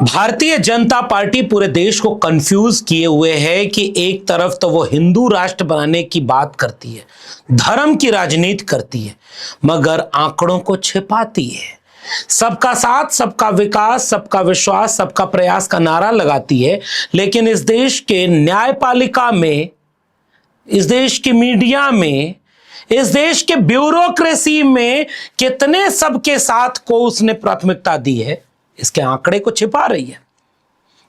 Bharatiya Janata party पूरे देश को कंफ्यूज किए हुए है कि एक तरफ तो वो हिंदू राष्ट्र बनाने की बात करती है, धर्म की राजनीति करती है, मगर आंकड़ों को छिपाती है। सबका साथ, सबका विकास, सबका विश्वास, सबका प्रयास का नारा लगाती है, लेकिन इस देश के न्यायपालिका में, इस देश की मीडिया में, इस देश के ब्यूरोक्रेसी में कितने सबके साथ को उसने प्राथमिकता दी है, इसके आंकड़े को छिपा रही है।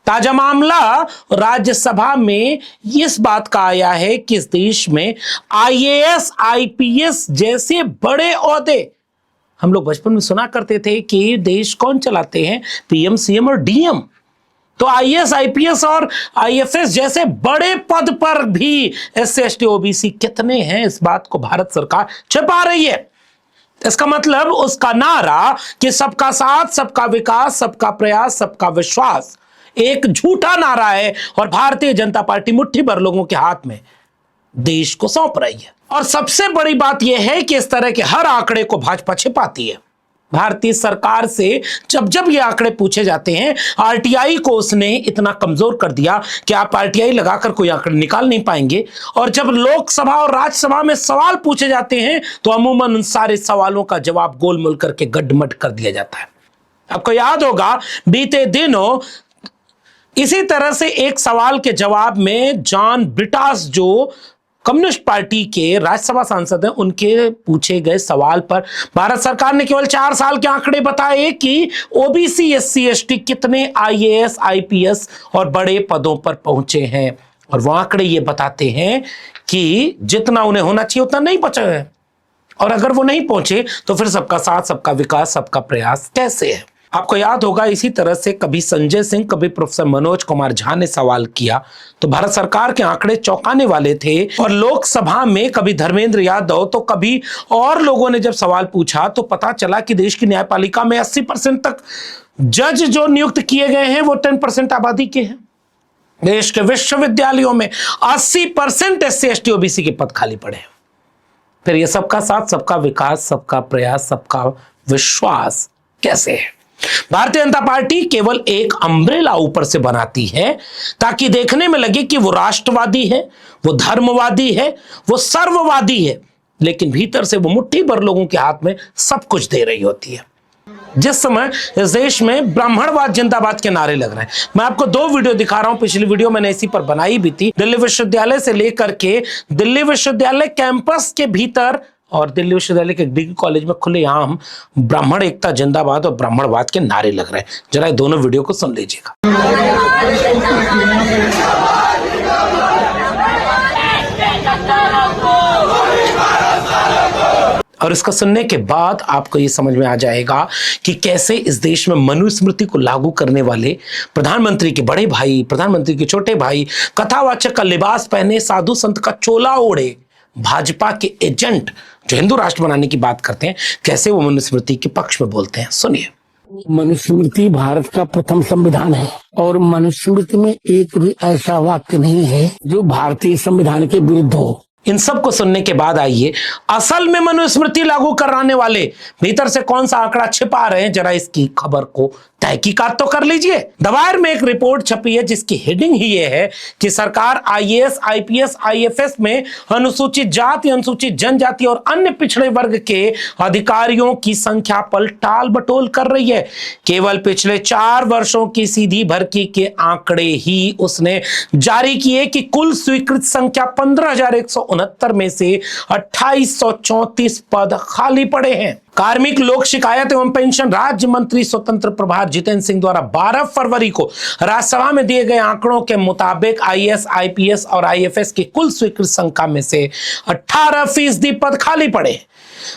ताजा मामला राज्यसभा में इस बात का आया है कि इस देश में आईएएस, आईपीएस जैसे बड़े ओहदे, हम लोग बचपन में सुना करते थे कि देश कौन चलाते हैं, पीएम, सीएम और डीएम। तो आईएएस, आईपीएस और आईएफएस जैसे बड़े पद पर भी एससी, एसटी, ओबीसी कितने हैं, इस बात को भारत सरकार छिपा रही है। इसका मतलब उसका नारा कि सबका साथ, सबका विकास, सबका प्रयास, सबका विश्वास एक झूठा नारा है और भारतीय जनता पार्टी मुट्ठी भर लोगों के हाथ में देश को सौंप रही है। और सबसे बड़ी बात यह है कि इस तरह के हर आंकड़े को भाजपा छिपाती है। भारतीय सरकार से जब जब ये आंकड़े पूछे जाते हैं, आरटीआई को उसने इतना कमजोर कर दिया कि आप आरटीआई लगाकर कोई आंकड़े निकाल नहीं पाएंगे। और जब लोकसभा और राज्यसभा में सवाल पूछे जाते हैं तो अमूमन उन सारे सवालों का जवाब गोलमोल करके गड्ढमड कर दिया जाता है। आपको याद होगा बीते दिनों इसी तरह से एक सवाल के जवाब में जॉन ब्रिटास, जो कम्युनिस्ट पार्टी के राज्यसभा सांसद हैं, उनके पूछे गए सवाल पर भारत सरकार ने केवल 4 साल के आंकड़े बताए कि ओबीसी, एससी, एसटी कितने आईएएस, आईपीएस और बड़े पदों पर पहुंचे हैं। और वो आंकड़े ये बताते हैं कि जितना उन्हें होना चाहिए उतना नहीं पहुंचा है। और अगर वो नहीं पहुंचे तो फिर सबका साथ, सबका विकास, सबका प्रयास कैसे है। आपको याद होगा इसी तरह से कभी संजय सिंह, कभी प्रोफेसर मनोज कुमार झा ने सवाल किया तो भारत सरकार के आंकड़े चौंकाने वाले थे। और लोकसभा में कभी धर्मेंद्र यादव तो कभी और लोगों ने जब सवाल पूछा तो पता चला कि देश की न्यायपालिका में 80% तक जज जो नियुक्त किए गए हैं वो 10% आबादी के हैं। देश के विश्वविद्यालयों में 80% एससी, एसटी, ओबीसी के पद खाली पड़े हैं। फिर ये सबका साथ, सबका विकास, सबका प्रयास, सबका विश्वास कैसे है। भारतीय जनता पार्टी केवल एक अम्ब्रेला ऊपर से बनाती है ताकि देखने में लगे कि वो राष्ट्रवादी है, वो धर्मवादी है, वो सर्ववादी है, लेकिन भीतर से वो मुट्ठी भर लोगों के हाथ में सब कुछ दे रही होती है। जिस समय इस देश में ब्राह्मणवाद, जिंदाबाद के नारे लग रहे हैं। मैं आपको 2 वीडियो दिखा रहा हूं, पिछली वीडियो मैंने इसी पर बनाई भी थी। दिल्ली विश्वविद्यालय से लेकर के दिल्ली विश्वविद्यालय कैंपस के भीतर और दिल्ली विश्वविद्यालय के डिग्री कॉलेज में खुलेआम ब्राह्मण एकता, जिंदाबाद और ब्राह्मणवाद के नारे लग रहे हैं। जरा दोनों वीडियो को सुन लीजिएगा। और इसको सुनने के बाद आपको ये समझ में आ जाएगा कि कैसे इस देश में मनुस्मृति को लागू करने वाले प्रधानमंत्री के बड़े भाई, प्रधानमंत्री के छोटे भाई, कथावाचक का लिबास पहने, साधु संत का चोला ओढ़े भाजपा के एजेंट जो हिंदू राष्ट्र बनाने की बात करते हैं, कैसे वो मनुस्मृति के पक्ष में बोलते हैं। सुनिए। मनुस्मृति भारत का प्रथम संविधान है और मनुस्मृति में एक भी ऐसा वाक्य नहीं है जो भारतीय संविधान के विरुद्ध हो। इन सब को सुनने के बाद आइए असल में मनुस्मृति लागू कराने वाले भीतर से कौन सा आंकड़ा छिपा रहे हैं, जरा इसकी खबर को तहकीकात तो कर लीजिए। द वायर में एक रिपोर्ट छपी है जिसकी हेडिंग ही ये है कि सरकार आईएएस, आईपीएस, आईएफएस में अनुसूचित जाति, अनुसूचित जनजाति और अन्य पिछड़े वर्ग के अधिकारियों की संख्या पर टाल बटोल कर रही है। केवल पिछले 4 वर्षों की सीधी भर्ती के आंकड़े ही उसने जारी किए कि कुल स्वीकृत संख्या 15,169 में से 2834 पद खाली पड़े हैं। कार्मिक लोक शिकायत एवं पेंशन राज्य मंत्री स्वतंत्र प्रभार जितेंद्र सिंह द्वारा 12 फरवरी को राज्यसभा में दिए गए आंकड़ों के मुताबिक आईएएस, आईपीएस और आईएफएस की कुल स्वीकृत संख्या में से 18% पद खाली पड़े।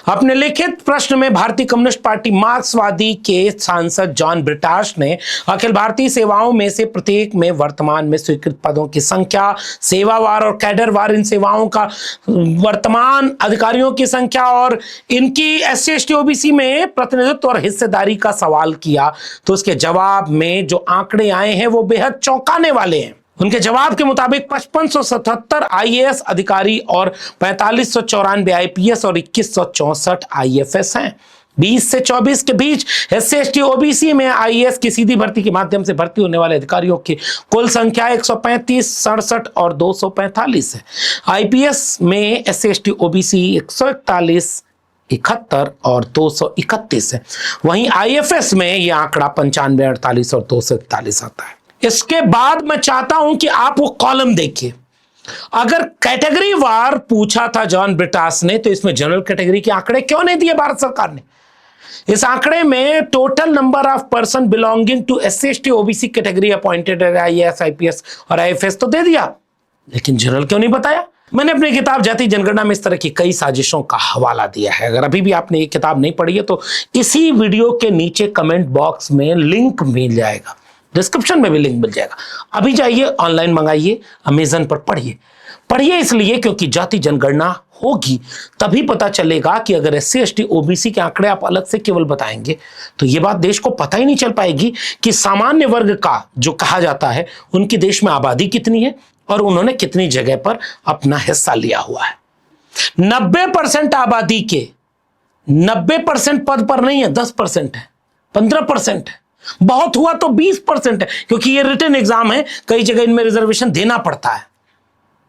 अपने लिखित प्रश्न में भारतीय कम्युनिस्ट पार्टी मार्क्सवादी के सांसद जॉन ब्रिटास ने अखिल भारतीय सेवाओं में से प्रत्येक में वर्तमान में स्वीकृत पदों की संख्या, सेवावार और कैडरवार इन सेवाओं का वर्तमान अधिकारियों की संख्या और इनकी एससी, एसटी, ओबीसी में प्रतिनिधित्व और हिस्सेदारी का सवाल किया। तो उसके जवाब में जो आंकड़े आए हैं वो बेहद चौंकाने वाले हैं। उनके जवाब के मुताबिक 5577 आईएएस अधिकारी और 4594 आईपीएस और 2164 आईएफएस हैं। 20 से 24 के बीच SC ST OBC में IAS की सीधी भर्ती के माध्यम से भर्ती होने वाले अधिकारियों की कुल संख्या 135, 67 और 245 है। IPS में SC ST OBC 141, 71 और 231 है। वहीं IFS में यह आंकड़ा 95, 48 और 241 आता है। इसके बाद मैं चाहता हूं कि आप वो कॉलम देखिए। अगर कैटेगरी वार पूछा था जॉन ब्रिटास ने, तो इसमें जनरल कैटेगरी के आंकड़े क्यों नहीं दिए भारत सरकार ने? इस आंकड़े में total number of person belonging to SC ST OBC category appointed IAS IPS और IFS तो दे दिया, लेकिन जनरल क्यों नहीं बताया? मैंने अपनी किताब जाति जनगणना में इस तरह की कई साजिशों का हवाला दिया है। अगर अभी भी आपने ये किताब नहीं पढ़ी है तो इसी वीडियो के नीचे कमेंट बॉक्स में लिंक मिल जाएगा, डिस्क्रिप्शन में भी लिंक मिल जाएगा। अभी जाइए, ऑनलाइन मंगाइए, अमेजन पर पढ़िए इसलिए क्योंकि जाति जनगणना होगी तभी पता चलेगा कि अगर SC ST OBC के आंकड़े आप अलग से केवल बताएंगे तो ये बात देश को पता ही नहीं चल पाएगी कि सामान्य वर्ग का जो कहा जाता है उनकी देश में आबादी कितनी है और उन्होंने कितनी जगह पर अपना हिस्सा लिया हुआ है। 90% आबादी के 90% पद पर नहीं है, 10% है, 15% है, बहुत हुआ तो 20% है, क्योंकि ये रिटन एग्जाम है, कई जगह इनमें रिजर्वेशन देना पड़ता है।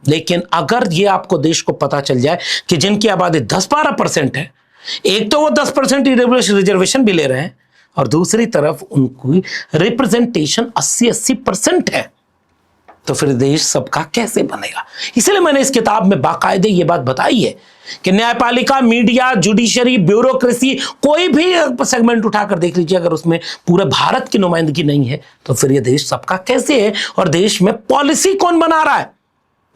लेकिन अगर ये आपको देश को पता चल जाए कि जिनकी आबादी 10-12% है, एक तो वो 10% रिजर्वेशन भी ले रहे हैं और दूसरी तरफ उनकी रिप्रेजेंटेशन 80% है, तो फिर देश सबका कैसे बनेगा? इसलिए मैंने इस किताब में बाकायदे ये बात बताई है कि न्यायपालिका, मीडिया, जुडिशरी, ब्यूरोक्रेसी, कोई भी सेगमेंट उठाकर देख लीजिए, अगर उसमें पूरे भारत की नुमाइंदगी नहीं है तो फिर ये देश सबका कैसे है? और देश में पॉलिसी कौन बना रहा है?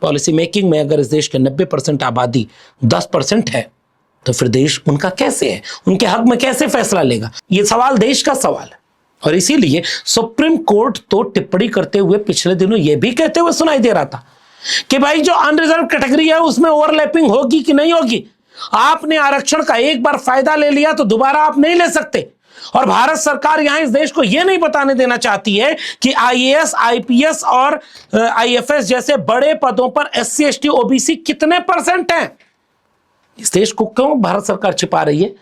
पॉलिसी मेकिंग में अगर इस देश के 90% आबादी 10% है तो फिर देश उनका कैसे है? उनके हक में कैसे फैसला लेगा? ये सवाल देश का सवाल है। और इसीलिए सुप्रीम कोर्ट तो टिप्पणी करते हुए पिछले दिनों यह भी कहते हुए सुनाई दे रहा था कि भाई जो अनरिजर्व कैटेगरी है उसमें ओवरलैपिंग होगी कि नहीं होगी। आपने आरक्षण का एक बार फायदा ले लिया तो दोबारा आप नहीं ले सकते। और भारत सरकार यहां इस देश को यह नहीं बताने देना चाहती है कि IAS, IPS और IFS जैसे बड़े पदों पर SC ST OBC कितने % हैं। इस देश को क्यों भारत सरकार छिपा रही है?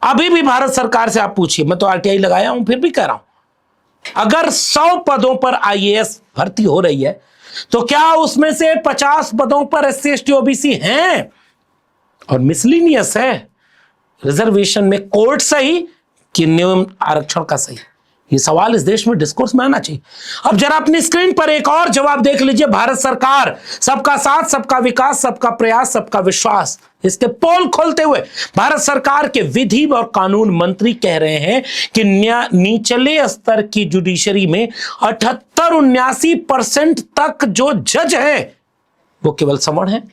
अभी भी भारत सरकार से आप पूछिए, मैं तो RTI लगाया हूं, फिर भी कह रहा हूं, अगर 100 पदों पर IAS भर्ती हो रही है तो क्या उसमें से 50 पदों पर SC ST OBC हैं? और मिसलिनियस है रिजर्वेशन में कोर्ट सही कि नियम आरक्षण का सही? ये सवाल इस देश में डिस्कोर्स में आना चाहिए। अब जरा अपनी स्क्रीन पर एक और जवाब देख लीजिए। भारत सरकार सबका साथ, सबका विकास, सबका प्रयास, सबका विश्वास, इसके पोल खोलते हुए भारत सरकार के विधि और कानून मंत्री कह रहे हैं कि निचले स्तर की जुडिशरी में 78-79% तक जो जज हैं वो केवल सवर्ण हैं।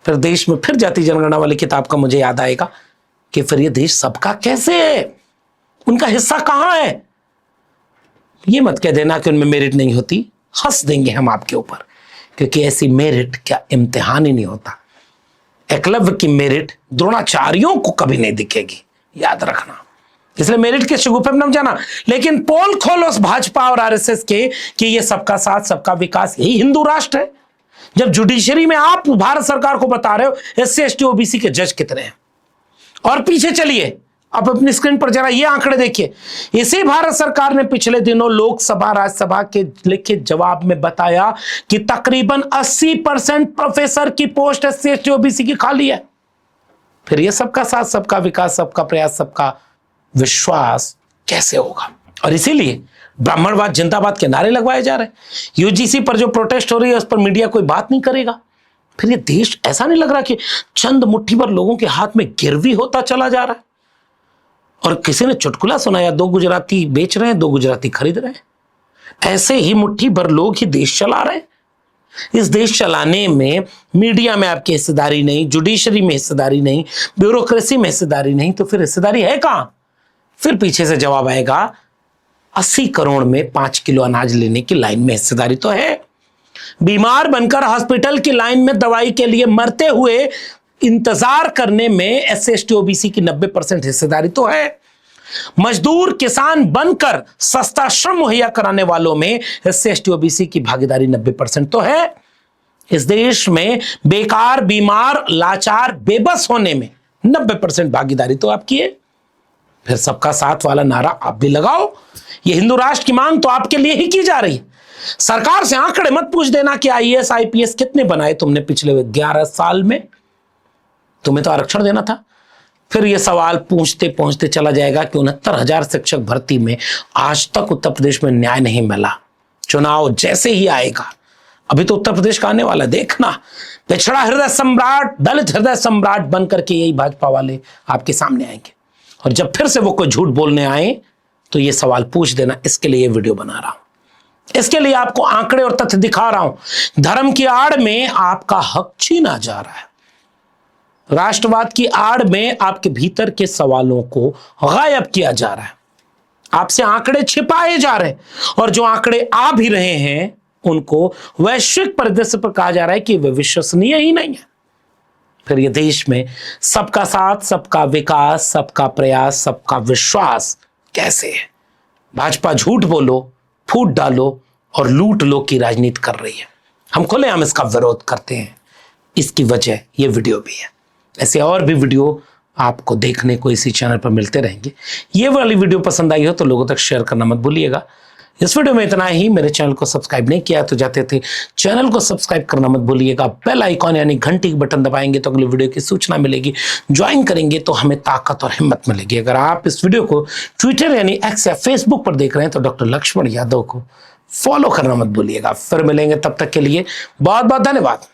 फिर देश में फिर जाति जनगणना वाली किताब का मुझे याद आएगा कि फिर ये देश सबका कैसे है? उनका हिस्सा कहां है? ये मत कह देना कि उनमें मेरिट नहीं होती, हंस देंगे हम आपके ऊपर, क्योंकि ऐसी मेरिट क्या इम्तिहान ही नहीं होता। एकलव्य की मेरिट द्रोणाचार्यों को कभी नहीं दिखेगी, याद रखना। इसलिए मेरिट के शगुफे में न जाना। लेकिन पोल खोलो उस भाजपा और RSS के कि ये सबका साथ, सबका विकास, यही हिंदू राष्ट्र है। जब जुडिशरी में आप भारत सरकार को बता रहे हो SC ST OBC के जज कितने हैं। और पीछे चलिए, अब अपनी स्क्रीन पर जरा ये आंकड़े देखिए। इसी भारत सरकार ने पिछले दिनों लोकसभा, राज्यसभा के लिखित जवाब में बताया कि तकरीबन 80% प्रोफेसर की पोस्ट SC ST OBC की खाली है। फिर ये सबका साथ, सबका विकास, सबका प्रयास, सबका विश्वास कैसे होगा? और इसीलिए ब्राह्मणवाद जिंदाबाद के नारे लगवाए जा रहे हैं। UGC पर जो प्रोटेस्ट हो रही है उस पर मीडिया कोई बात नहीं करेगा। फिर ये देश ऐसा नहीं लग रहा कि चंद मुट्ठी भर लोगों के हाथ में गिरवी होता चला जा रहा है? और किसी ने चुटकुला सुनाया, 2 गुजराती बेच रहे हैं, 2 गुजराती खरीद रहे हैं। ऐसे ही मुट्ठी भर लोग ही देश चला रहे हैं। इस देश चलाने में मीडिया में आपकी हिस्सेदारी नहीं, जुडिशरी में हिस्सेदारी नहीं, ब्यूरोक्रेसी में हिस्सेदारी नहीं, तो फिर हिस्सेदारी है कहां? फिर पीछे से जवाब आएगा 80 करोड़ में 5 किलो अनाज लेने की लाइन में हिस्सेदारी तो है। बीमार बनकर हॉस्पिटल की लाइन में दवाई के लिए मरते हुए इंतजार करने में SC ST OBC की 90% हिस्सेदारी तो है। मजदूर किसान बनकर सस्ता श्रम मुहैया कराने वालों में SC ST OBC की भागीदारी 90% तो है। इस देश में बेकार, बीमार, लाचार, बेबस होने में 90% भागीदारी तो आपकी है। फिर सबका साथ वाला नारा आप भी लगाओ। ये हिंदू राष्ट्र की मांग तो आपके लिए ही की जा रही है। सरकार से आंकड़े मत पूछ देना कि आईएएस आईपीएस कितने बनाए तुमने पिछले 11 साल में, तुम्हें तो आरक्षण देना था। फिर ये सवाल पूछते पहुंचते चला जाएगा कि 69,000 शिक्षक भर्ती में आज तक उत्तर प्रदेश में न्याय नहीं मिला। चुनाव जैसे ही आएगा, अभी तो उत्तर प्रदेश का आने वाला, देखना पिछड़ा हृदय सम्राट, दलित हृदय सम्राट बनकर के यही भाजपा वाले आपके सामने आएंगे। और जब फिर से वो कोई झूठ बोलने आए तो ये सवाल पूछ देना। इसके लिए ये वीडियो बना रहा हूं, इसके लिए आपको आंकड़े और तथ्य दिखा रहा हूं। धर्म की आड़ में आपका हक छीना जा रहा है, राष्ट्रवाद की आड़ में आपके भीतर के सवालों को गायब किया जा रहा है, आपसे आंकड़े छिपाए जा रहे हैं, और जो आंकड़े आ भी रहे हैं उनको वैश्विक परिदृश्य पर कहा जा रहा है कि वे विश्वसनीय ही नहीं है। फिर ये देश में सबका साथ, सबका विकास, सबका प्रयास, सबका विश्वास कैसे है? भाजपा झूठ बोलो, फूट डालो और लूट लो की राजनीति कर रही है। हम खुलेआम इसका विरोध करते हैं। इसकी वजह ये वीडियो भी है। ऐसे और भी वीडियो आपको देखने को इसी चैनल पर मिलते रहेंगे। ये वाली वीडियो पसंद आई हो तो लोगों तक शेयर करना मत भूलिएगा। इस वीडियो में इतना ही। मेरे चैनल को सब्सक्राइब नहीं किया तो जाते थे चैनल को सब्सक्राइब करना मत भूलिएगा। बेल आइकॉन यानी घंटी का बटन दबाएंगे तो अगले वीडियो की सूचना मिलेगी। ज्वाइन करेंगे तो हमें ताकत और हिम्मत मिलेगी। अगर आप इस वीडियो को ट्विटर यानी एक्स या फेसबुक पर देख रहे हैं तो डॉक्टर लक्ष्मण यादव को फॉलो करना मत भूलिएगा। फिर मिलेंगे, तब तक के लिए बहुत बहुत धन्यवाद।